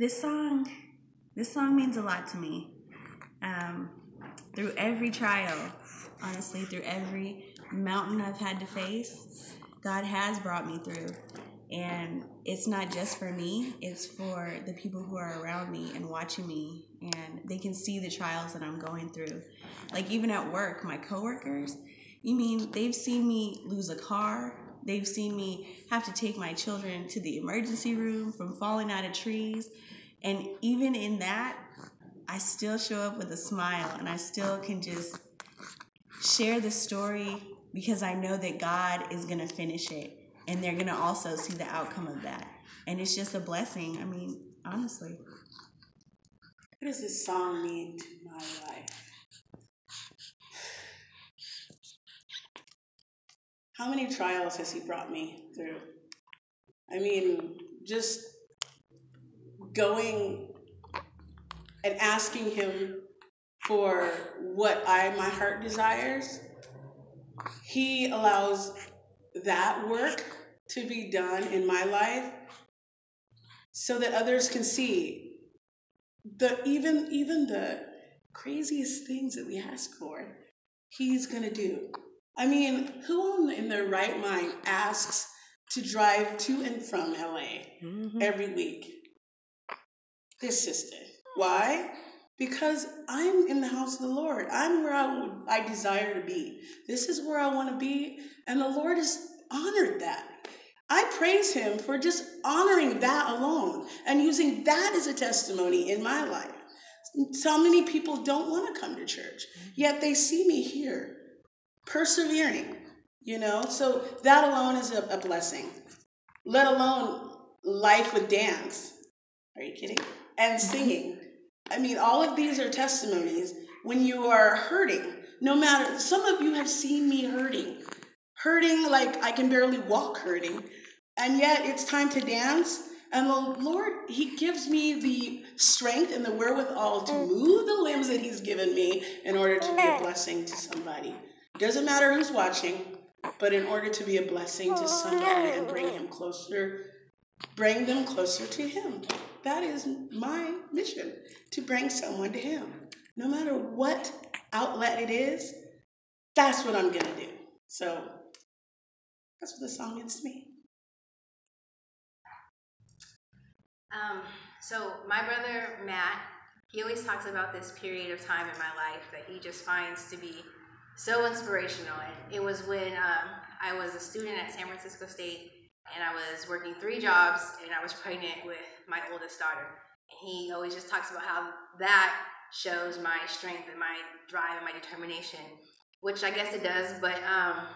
This song means a lot to me. Through every trial, honestly, through every mountain I've had to face, God has brought me through. And it's not just for me, it's for the people who are around me and watching me, and they can see the trials that I'm going through. Like even at work, my coworkers, they've seen me lose a car. They've seen me have to take my children to the emergency room from falling out of trees. And even in that, I still show up with a smile, and I still can just share the story because I know that God is going to finish it. And they're going to also see the outcome of that. And it's just a blessing. Honestly. What does this song mean to my life? How many trials has he brought me through? Just going and asking him for what my heart desires. He allows that work to be done in my life so that others can see even the craziest things that we ask for, he's going to do. Who in their right mind asks to drive to and from LA every week? This sister. Why? Because I'm in the house of the Lord. I'm where I desire to be. This is where I want to be, and the Lord has honored that. I praise him for just honoring that alone and using that as a testimony in my life. So many people don't want to come to church, yet they see me here, persevering, So that alone is a blessing, let alone life with dance. Are you kidding? And singing. All of these are testimonies when you are hurting. No matter, some of you have seen me hurting like I can barely walk hurting. And yet it's time to dance. And the Lord, he gives me the strength and the wherewithal to move the limbs that he's given me in order to be a blessing to somebody. Doesn't matter who's watching, but in order to be a blessing to somebody and bring them closer to him. That is my mission, to bring someone to him. No matter what outlet it is, that's what I'm going to do. So that's what the song means to me. So my brother, Matt, he always talks about this period of time in my life that he just finds to be so inspirational. And it was when I was a student at San Francisco State, and I was working 3 jobs, and I was pregnant with my oldest daughter. And he always just talks about how that shows my strength and my drive and my determination, which I guess it does, but I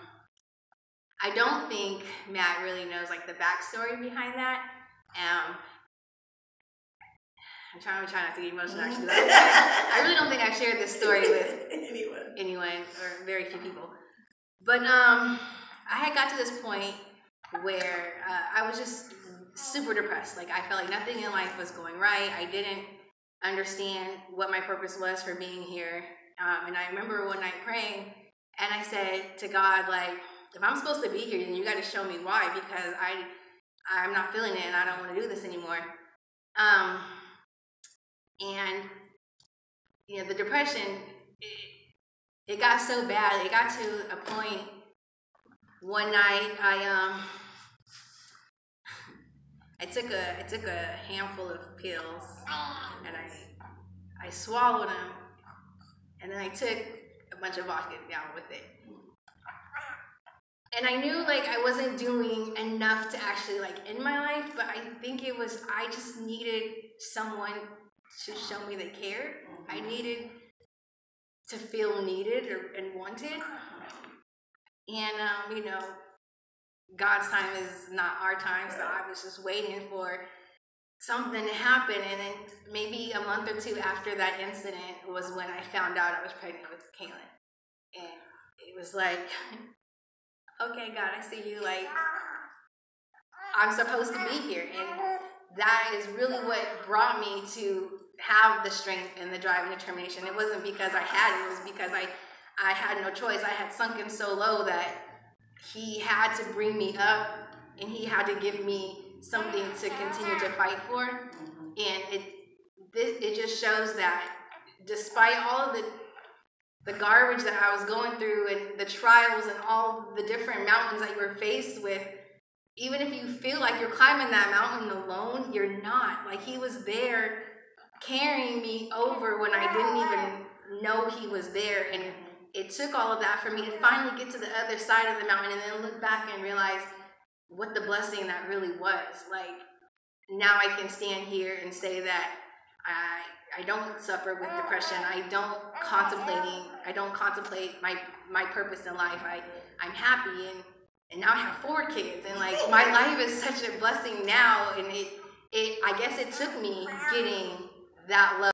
don't think Matt really knows the backstory behind that. I'm trying not to get emotional, actually. I really don't think I've shared this story with anyone or very few people. But I had got to this point where I was just super depressed. I felt like nothing in life was going right. I didn't understand what my purpose was for being here. And I remember one night praying, and I said to God, if I'm supposed to be here, then you got to show me why, because I'm not feeling it, and I don't want to do this anymore. And the depression, it got so bad. It got to a point one night I took a handful of pills, and I swallowed them, and then I took a bunch of vodka down with it. And I knew I wasn't doing enough to actually in my life, but I think it was I just needed someone to show me they cared. I needed to feel needed and wanted. And God's time is not our time, so I was just waiting for something to happen. And then maybe a month or 2 after that incident was when I found out I was pregnant with Kaylin. And it was okay, God, I see you. I'm supposed to be here. And that is really what brought me to have the strength and the drive and determination. It wasn't because I had it. It was because I had no choice. I had sunken so low that he had to bring me up, and he had to give me something to continue to fight for. And it just shows that despite all of the garbage that I was going through and the trials and all the different mountains that you were faced with, even if you feel like you're climbing that mountain alone, you're not. Like, he was there carrying me over when I didn't even know he was there. And it took all of that for me to finally get to the other side of the mountain and then look back and realize what the blessing that really was. Like, now I can stand here and say that I don't suffer with depression. I don't contemplate my purpose in life. I'm happy, and now I have 4 kids, and like, my life is such a blessing now. And I guess it took me getting that love